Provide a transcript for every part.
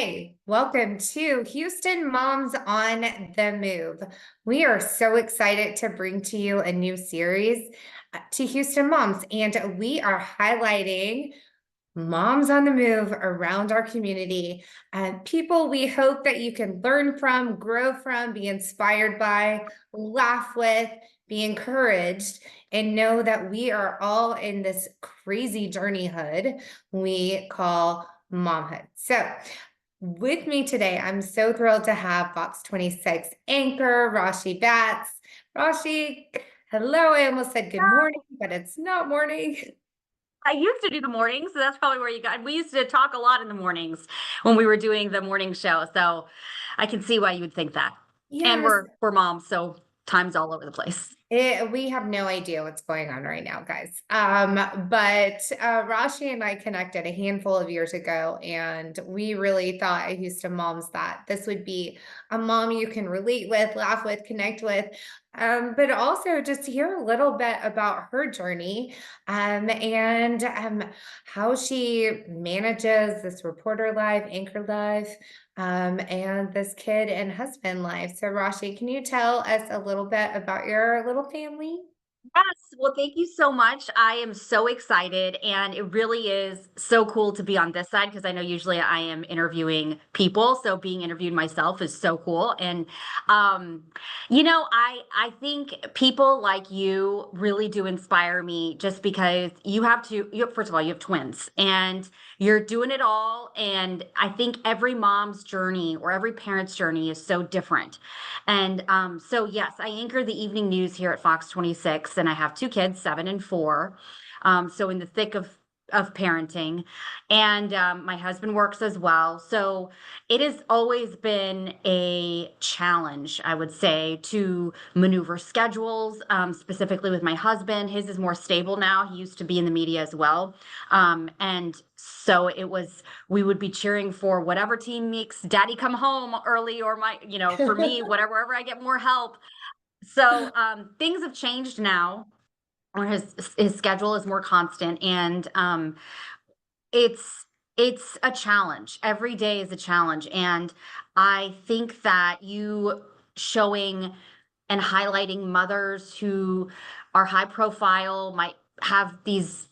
Hey, welcome to Houston Moms on the Move. We are so excited to bring to you a new series to Houston moms, and we are highlighting moms on the move around our community and people we hope that you can learn from, grow from, be inspired by, laugh with, be encouraged, and know that we are all in this crazy journeyhood we call momhood. So, with me today, I'm so thrilled to have Fox 26 anchor Rashi Vats. Rashi, hello. I almost said good morning, but it's not morning. I used to do the mornings, so that's probably where you got. We used to talk a lot in the mornings when we were doing the morning show. So I can see why you would think that. And Yes, we're moms, so time's all over the place. we have no idea what's going on right now, guys. But Rashi and I connected a handful of years ago, and we really thought at Houston Moms that this would be a mom you can relate with, laugh with, connect with, but also just to hear a little bit about her journey and how she manages this reporter life, anchor life, and this kid and husband life. So, Rashi, can you tell us a little bit about your little family? Yes. Well, thank you so much. I am so excited. And it really is so cool to be on this side because I know usually I am interviewing people. So being interviewed myself is so cool. And um, I think people like you really do inspire me just because first of all, you have twins and you're doing it all. And I think every mom's journey or every parent's journey is so different. And so, yes, I anchor the evening news here at Fox 26, and I have two kids, 7 and 4. So in the thick of parenting, and my husband works as well. So it has always been a challenge, I would say, to maneuver schedules, specifically with my husband. His is more stable now. He used to be in the media as well. And so we would be cheering for whatever team makes daddy come home early or for me, wherever I get more help. So things have changed now or his schedule is more constant and it's it's a challenge. Every day is a challenge. And I think that you showing and highlighting mothers who are high profile, might have these,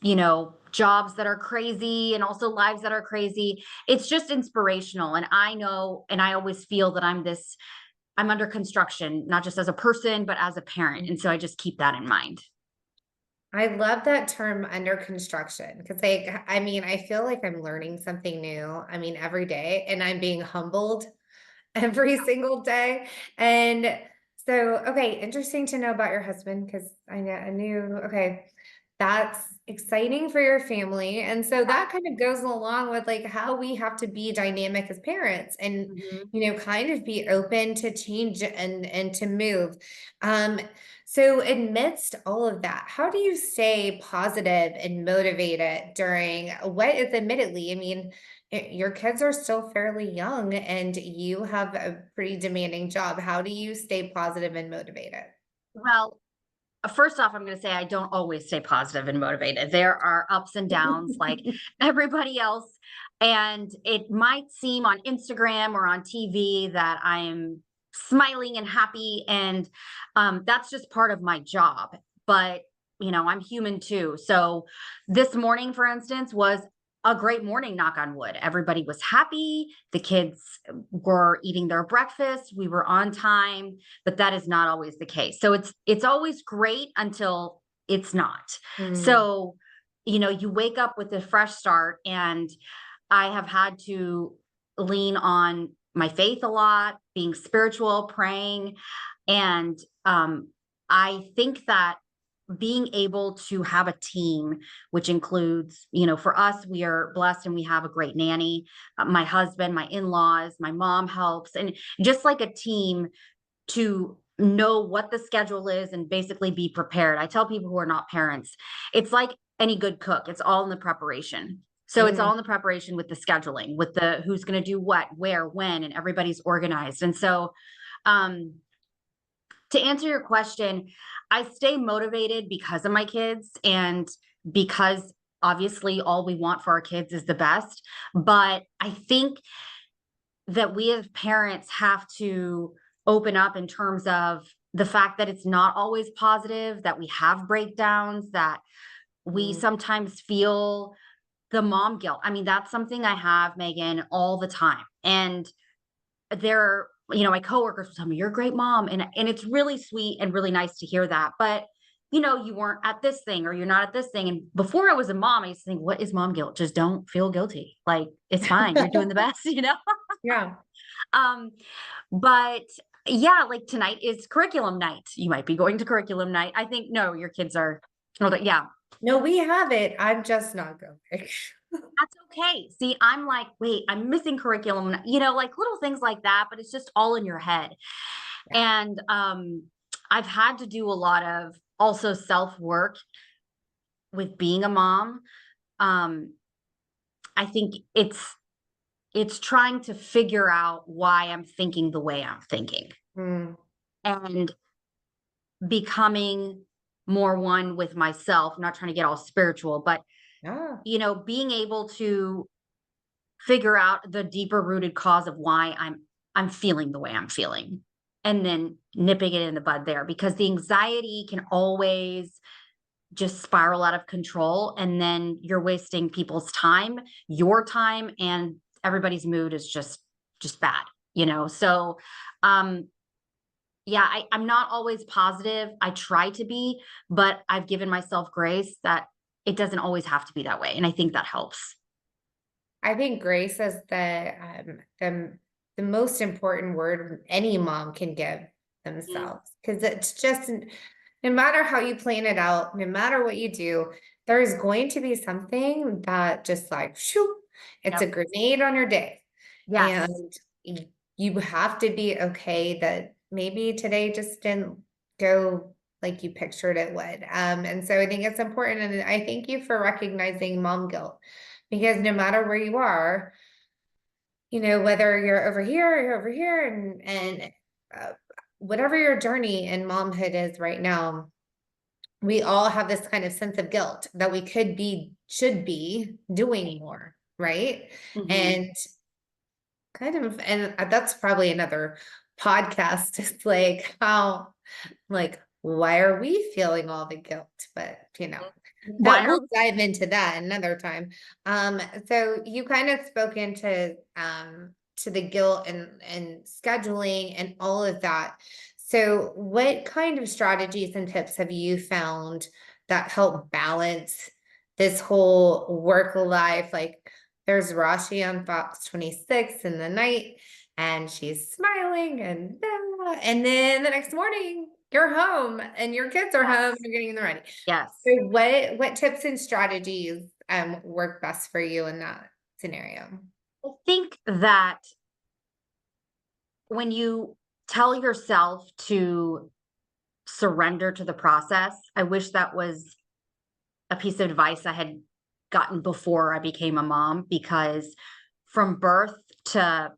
jobs that are crazy and also lives that are crazy. It's just inspirational. And I know, and I always feel that I'm under construction, not just as a person, but as a parent. And so I just keep that in mind. I love that term under construction because, like, I mean, I feel like I'm learning something new. I mean, every day, and I'm being humbled every single day. And so, okay, interesting to know about your husband because I knew, okay, that's exciting for your family. And so that kind of goes along with like how we have to be dynamic as parents and, Mhm. kind of be open to change and to move. Um, so amidst all of that, how do you stay positive and motivated during what is admittedly, I mean, your kids are still fairly young and you have a pretty demanding job. How do you stay positive and motivated? Well, first off, I'm going to say I don't always stay positive and motivated. There are ups and downs like everybody else. And it might seem on Instagram or on TV that I'm smiling and happy. And that's just part of my job. But, I'm human too. So this morning, for instance, was a great morning, knock on wood. Everybody was happy. The kids were eating their breakfast. We were on time, but that is not always the case. So it's always great until it's not. Mm. So, you wake up with a fresh start and I have had to lean on my faith a lot, being spiritual, praying, and I think that being able to have a team, which includes, for us, we are blessed and we have a great nanny, my husband, my in-laws, my mom helps, and just like a team to know what the schedule is and basically be prepared. I tell people who are not parents, it's like any good cook, it's all in the preparation. So it's Mm. all in the preparation with the scheduling, with the who's going to do what, where, when, and everybody's organized. And so, um, to answer your question, I stay motivated because of my kids and because obviously all we want for our kids is the best. But I think that we as parents have to open up in terms of the fact that it's not always positive, that we have breakdowns, that we Mm. sometimes feel the mom guilt. I mean, that's something I have, Meagan, all the time. And they're, my coworkers will tell me, "You're a great mom." And it's really sweet and really nice to hear that. But you weren't at this thing, or you're not at this thing. And before I was a mom, I used to think, what is mom guilt? Just don't feel guilty. Like, it's fine. You're doing the best. Yeah. Um, but yeah, like tonight is curriculum night. You might be going to curriculum night. I think, no, your kids are, oh, yeah, No, we have it. I'm just not going. that's okay. See, I'm like, wait, I'm missing curriculum, like little things like that, but it's just all in your head. Yeah. And I've had to do a lot of also self-work with being a mom. Um, I think it's trying to figure out why I'm thinking the way I'm thinking, Mm. and becoming more one with myself, not trying to get all spiritual, but Yeah. being able to figure out the deeper rooted cause of why I'm feeling the way I'm feeling, and then nipping it in the bud there, because the anxiety can always just spiral out of control, and then you're wasting people's time, your time, and everybody's mood is just bad. So um yeah, I'm not always positive. I try to be, but I've given myself grace that it doesn't always have to be that way, and I think that helps. I think grace is the most important word any mom can give Mm. themselves, because it's just no matter how you plan it out, no matter what you do, there is going to be something that just like shoo, it's a Yep. grenade on your day. Yes. And you have to be okay that maybe today just didn't go like you pictured it would. And so I think it's important. And I thank you for recognizing mom guilt, because no matter where you are, whether you're over here or you're over here, and uh, whatever your journey in momhood is right now, we all have this kind of sense of guilt that we should be doing more, right? Hmm. And and that's probably another podcast. It's like how, like, why are we feeling all the guilt? But Why that are we'll dive into that another time. So you kind of spoke into to the guilt and scheduling and all of that. So what kind of strategies and tips have you found that help balance this whole work life? Like, there's Rashi on Fox 26 in the night, and she's smiling, and then the next morning you're home and your kids are home and yes, you're getting them ready. yes. So what tips and strategies work best for you in that scenario? I think that when you tell yourself to surrender to the process, I wish that was a piece of advice I had gotten before I became a mom, because from birth to,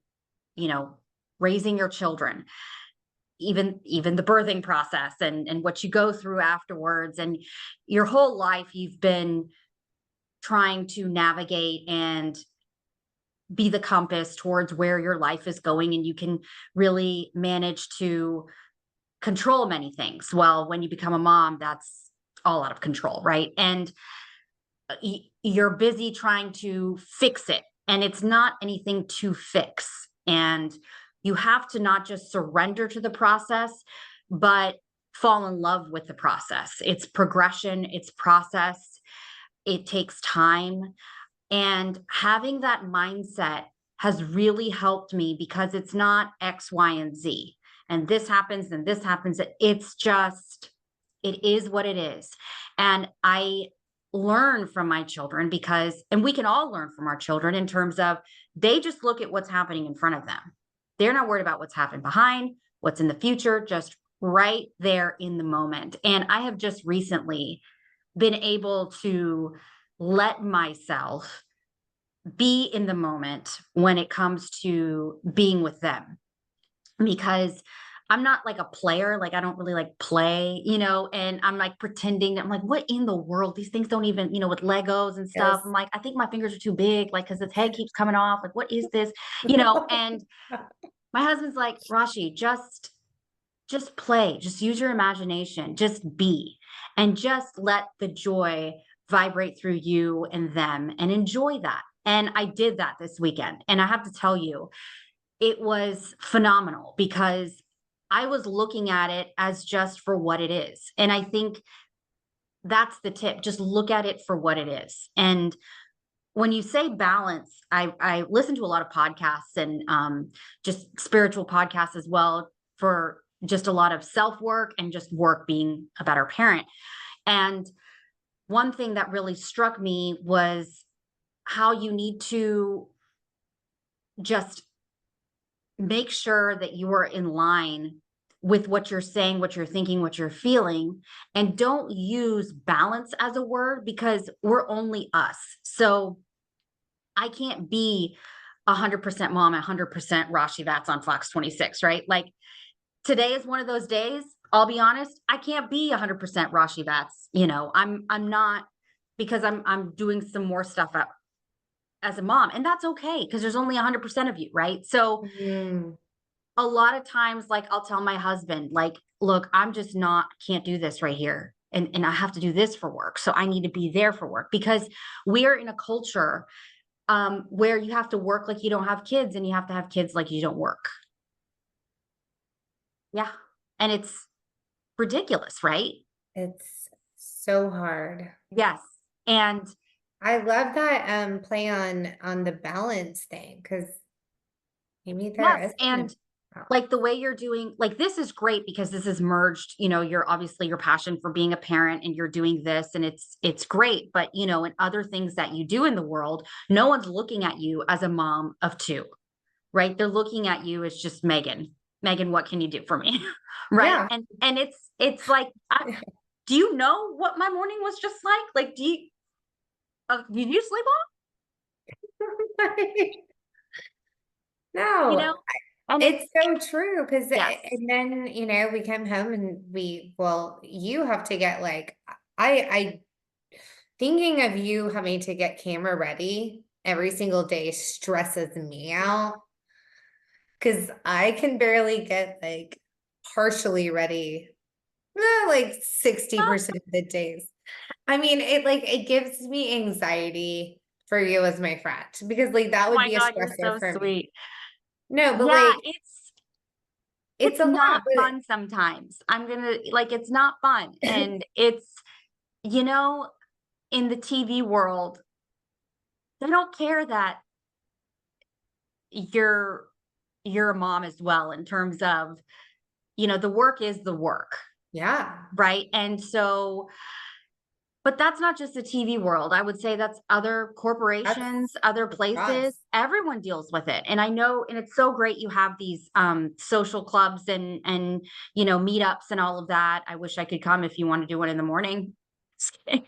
you know, raising your children, even the birthing process and what you go through afterwards, and your whole life you've been trying to navigate and be the compass towards where your life is going, and you can really manage to control many things. Well, when you become a mom, that's all out of control, right? And you're busy trying to fix it, and it's not anything to fix. And you have to not just surrender to the process, but fall in love with the process. It's progression, it's process, it takes time. And having that mindset has really helped me, because it's not X, Y, and Z. And this happens and this happens. It's just, it is what it is. And I learn from my children, and we can all learn from our children in terms of they just look at what's happening in front of them. They're not worried about what's happened behind, what's in the future, just right there in the moment. And I have just recently been able to let myself be in the moment when it comes to being with them, because I'm not like a player. Like I don't really like play, you know, and I'm like pretending. I'm like, what in the world? These things don't even, you know, with Legos and stuff. I'm Yes. like, I think my fingers are too big, like, cause his head keeps coming off. Like, what is this? You know, and my husband's like, Rashi, just play, just use your imagination, just be, and just let the joy vibrate through you and them and enjoy that. And I did that this weekend. And I have to tell you, it was phenomenal because I was looking at it as just for what it is. And I think that's the tip. Just look at it for what it is. And when you say balance, I listen to a lot of podcasts and just spiritual podcasts as well for just a lot of self work and just work being a better parent. And one thing that really struck me was how you need to just make sure that you are in line with what you're saying, what you're thinking, what you're feeling, and don't use balance as a word because we're only us. So I can't be 100% mom, 100% Rashi Vats on Fox 26, right? Like today is one of those days. I'll be honest, I can't be 100% Rashi Vats. You know, I'm not because I'm doing some more stuff as a mom, and that's okay because there's only 100% of you, right? So Mm, a lot of times, like I'll tell my husband, like, look, I'm just not can't do this right here. And I have to do this for work. So I need to be there for work because we're in a culture where you have to work like you don't have kids and you have to have kids like you don't work. Yeah. And it's ridiculous, right? it's so hard. Yes. And I love that play on the balance thing because maybe there yes, isn't and a balance. like the way you're doing, like this is great because this is merged, you know, you're obviously your passion for being a parent and you're doing this and it's great. But you know, in other things that you do in the world, no one's looking at you as a mom of two, right? They're looking at you as just Meagan. Meagan, what can you do for me? Right. Yeah. And it's like do you know what my morning was just like? Like, did you sleep well? You No, know? And it's so true because yes. and then, we come home and you have to get like I thinking of you having to get camera ready every single day stresses me out because I can barely get like partially ready, like 60% of the days. I mean, it gives me anxiety for you as my friend because like that Oh would my be a God, you're stressor so for me. sweet. No, but Yeah, like it's it's a lot, not but fun sometimes. I'm gonna like it's not fun. And it's, you know, in the TV world, they don't care that you're you're a mom as well in terms of, you know, the work is the work, yeah, right? And so, but that's not just the TV world. I would say that's other that's corporations, other places. across. Everyone deals with it. And I know, and it's so great you have these social clubs and you know, meetups and all of that. I wish I could come if you want to do one in the morning. Just kidding.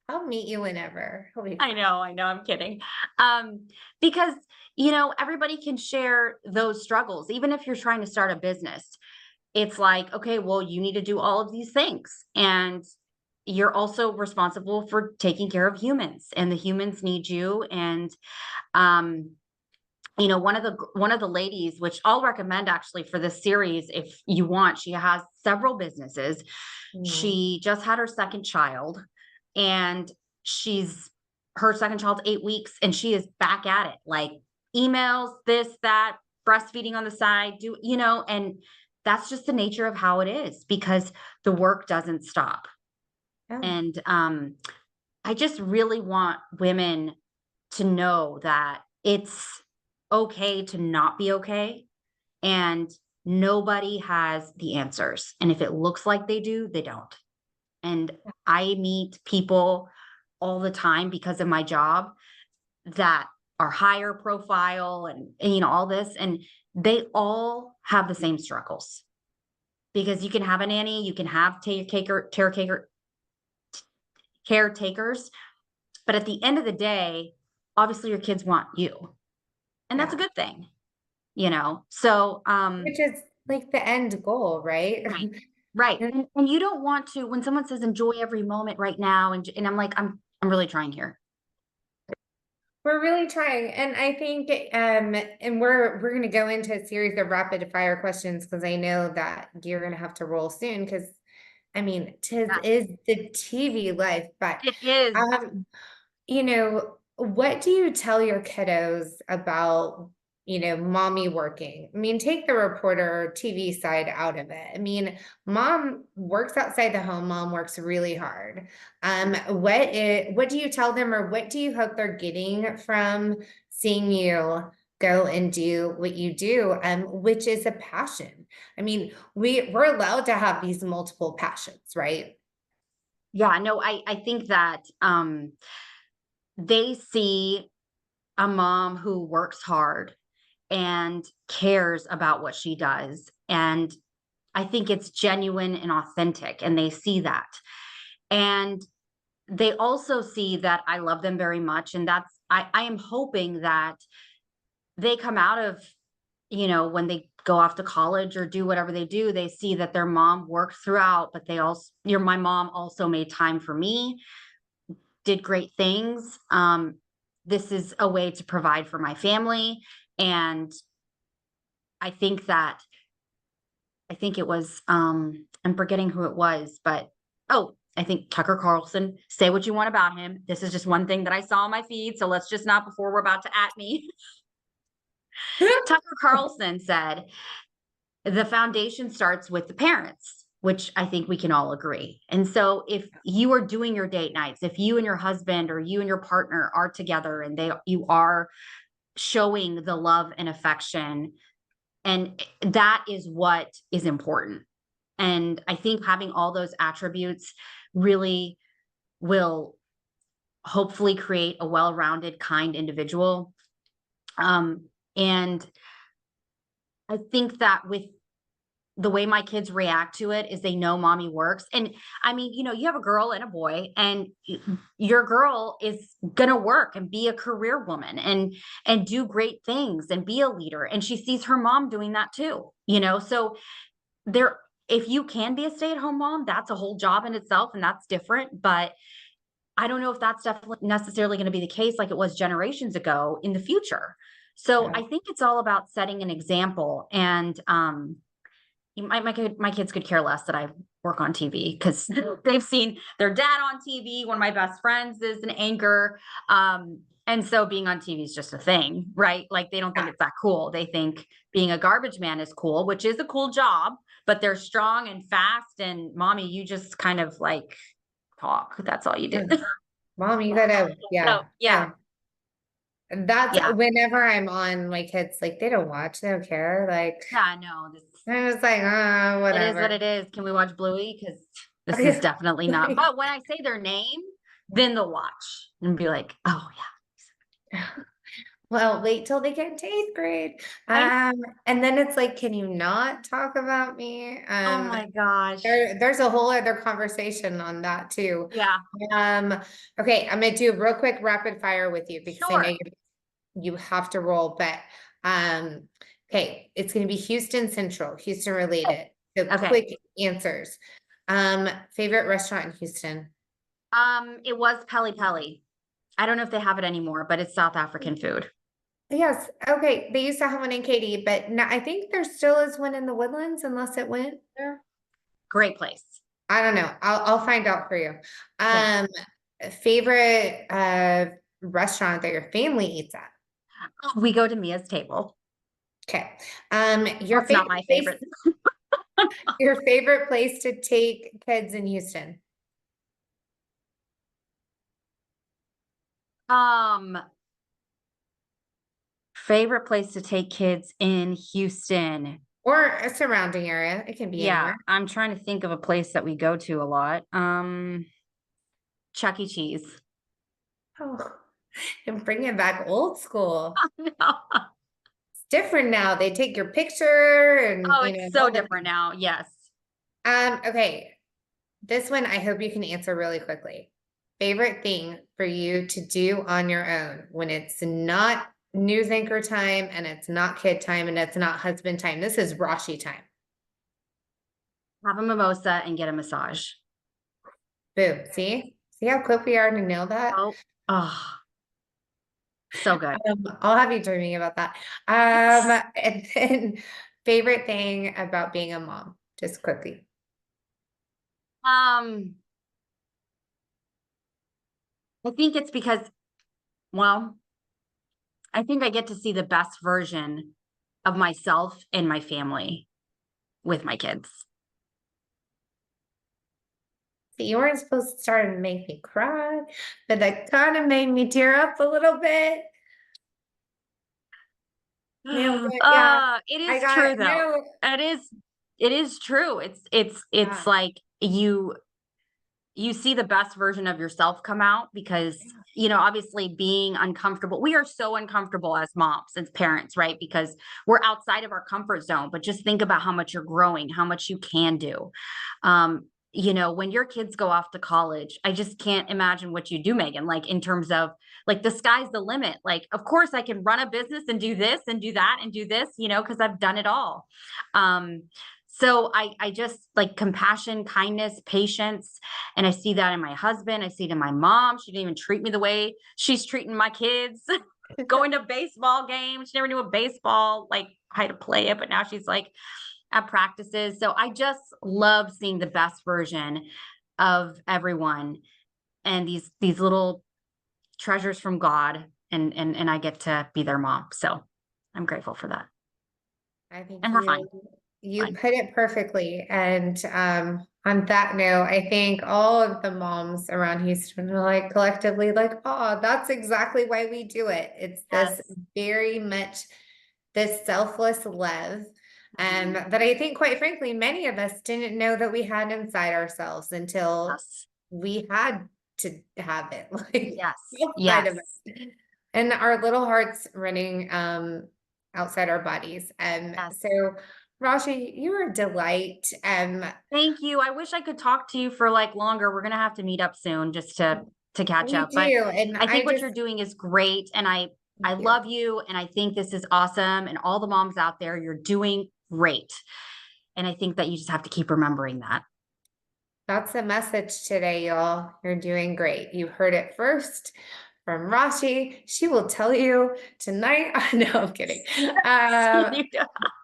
I'll meet you whenever. It'll be fun. I know, I'm kidding. Because you know, everybody can share those struggles, even if you're trying to start a business. It's like, okay, well, you need to do all of these things. And you're also responsible for taking care of humans, and the humans need you. And um, you know, one of the ladies, which I'll recommend actually for this series, if you want, she has several businesses. Mm. She just had her second child, and she's her second child's 8 weeks, and she is back at it, like emails, this, that, breastfeeding on the side, do you know, and that's just the nature of how it is because the work doesn't stop. Oh, And I just really want women to know that it's okay to not be okay. And nobody has the answers. And if it looks like they do, they don't. And I meet people all the time because of my job that are higher profile and you know, all this. And they all have the same struggles because you can have a nanny, you can have caretakers, but at the end of the day, obviously your kids want you. And that's a yeah. good thing, you know? So, Which is like the end goal, right? Right. Right. And you don't want to, when someone says enjoy every moment right now, and I'm like, I'm really trying here. We're really trying. And I think and we're gonna go into a series of rapid fire questions because I know that you're gonna have to roll soon because I mean, tis Yeah, is the TV life, but it is. um what do you tell your kiddos about, mommy working? I mean, take the reporter TV side out of it. I mean, mom works outside the home, mom works really hard. What do you tell them or what do you hope they're getting from seeing you go and do what you do, which is a passion? I mean, we're allowed to have these multiple passions, right? Yeah, no, I think that they see a mom who works hard and cares about what she does. And I think it's genuine and authentic, and they see that. And they also see that I love them very much. And I am hoping that they come out of, when they go off to college or do whatever they do, they see that their mom worked throughout, but they also, my mom also made time for me, did great things. This is a way to provide for my family. And I think that I think it was I'm forgetting who it was, but oh, I think Tucker Carlson. Say what you want about him. This is just one thing that I saw on my feed. So let's just not before we're about to at me. Tucker Carlson said the foundation starts with the parents, which I think we can all agree. And so if you are doing your date nights, if you and your husband or you and your partner are together and you are showing the love and affection, and that is what is important. And I think having all those attributes really will hopefully create a well-rounded, kind individual. And I think that with the way my kids react to it is they know mommy works. And I mean, you have a girl and a boy, and your girl is going to work and be a career woman and do great things and be a leader. And she sees her mom doing that too, so there, if you can be a stay-at-home mom, that's a whole job in itself and that's different. But I don't know if that's definitely necessarily going to be the case like it was generations ago in the future. So Yeah. I think it's all about setting an example. And my kids could care less that I work on TV because they've seen their dad on TV. One of my best friends is an anchor. And so being on TV is just a thing, right? Like they don't think it's that cool. They think being a garbage man is cool, which is a cool job, but they're strong and fast. And mommy, you just kind of like talk. That's all you do. Mom, you gotta, So yeah. yeah, No. And that's yeah, whenever I'm on my kids, like they don't watch, they don't care. Like yeah. No, I was like, it is what whatever. it is. Can we watch Bluey? Because this is definitely not. But when I say their name, then they'll watch and be like, "Oh Well, wait till they get to eighth grade. yeah, And then it's like, can you not talk about me? oh my gosh, There's a whole other conversation on that too. yeah, Um, okay, I'm gonna do a real quick rapid fire with you because I know sure, you have to roll, but okay, it's gonna be Houston Central, Houston okay, related. So okay." quick answers. Favorite restaurant in Houston? It was Peli Peli. I don't know if they have it anymore, but it's South African food. Yes, okay. They used to have one in Katy, but now I think there still is one in the Woodlands unless it went there. Great place. I don't know. I'll find out for you. Okay. Um, favorite restaurant that your family eats at? We go to Mia's table. Okay. Your That's not favorite my place, favorite. your favorite place to take kids in Houston? Um, Favorite place to take kids in Houston. Or a surrounding area. It can be Yeah, anywhere. I'm trying to think of a place that we go to a lot. Chuck E. Cheese. Oh, and bring it back old school. No. It's different now. They take your picture and Oh, it's so all the different now. Yes. okay. This one I hope you can answer really quickly. Favorite thing for you to do on your own when it's not news anchor time and it's not kid time and it's not husband time. This is Rashi time. have a mimosa, and get a massage. Boom. See how quick we are to nail that? Oh, oh, so good. I'll have you dreaming about that. And then favorite thing about being a mom, just quickly. Um, I think it's because, well, I think I get to see the best version of myself and my family with my kids. See, you weren't supposed to start and make me cry, but that kind of made me tear up a little bit. Nailed it. Yeah, It I is got true though. no. It is it is true. It's Yeah, like you see the best version of yourself come out because, obviously being uncomfortable. We are so uncomfortable as moms, as parents, right? Because we're outside of our comfort zone. But just think about how much you're growing, how much you can do. When your kids go off to college, I just can't imagine what you do, Meagan, like in terms of like the sky's the limit. Like, of course, I can run a business and do this and do that and do this, because I've done it all. Um, so I just like compassion, kindness, patience. And I see that in my husband. I see it in my mom. She didn't even treat me the way she's treating my kids. Going to baseball games. She never knew a baseball, like how to play it, but now she's like at practices. So I just love seeing the best version of everyone and these little treasures from God. And I get to be their mom. So I'm grateful for that. I think And we're fine. you Fine. put it perfectly. And on that note, I think all of the moms around Houston are like collectively like, oh, that's exactly why we do it. It's this Yes. very much this selfless love. Mhm. That I think, quite frankly, many of us didn't know that we had inside ourselves until Yes. we had to have it, like Yes. outside of Yes. us. And our little hearts running outside our bodies. So Yes. Rashi, you're a delight. Thank you. I wish I could talk to you for like longer. We're gonna have to meet up soon just to catch We up. But do, and I think I what just you're doing is great, and I thank you. love you, and I think this is awesome. And all the moms out there, you're doing great. And I think that you just have to keep remembering that. That's the message today, y'all. You're doing great. You heard it first from Rashi. She will tell you tonight. No, I'm kidding. Uh,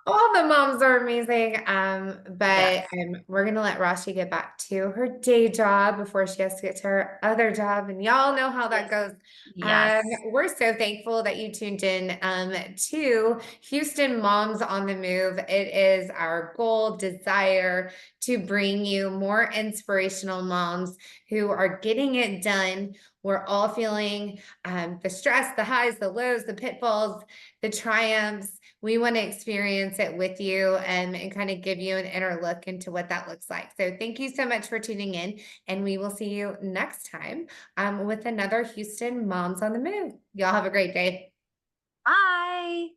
all the moms are amazing. But Yes. we're gonna let Rashi get back to her day job before she has to get to her other job, and y'all know how that Yes. goes. Um, Yes. we're so thankful that you tuned in to Houston Moms on the Move. It is our goal, desire to bring you more inspirational moms who are getting it done. We're all feeling the stress, the highs, the lows, the pitfalls, the triumphs. We want to experience it with you and kind of give you an inner look into what that looks like. So thank you so much for tuning in, and we will see you next time with another Houston Moms on the Move. Y'all have a great day. Bye.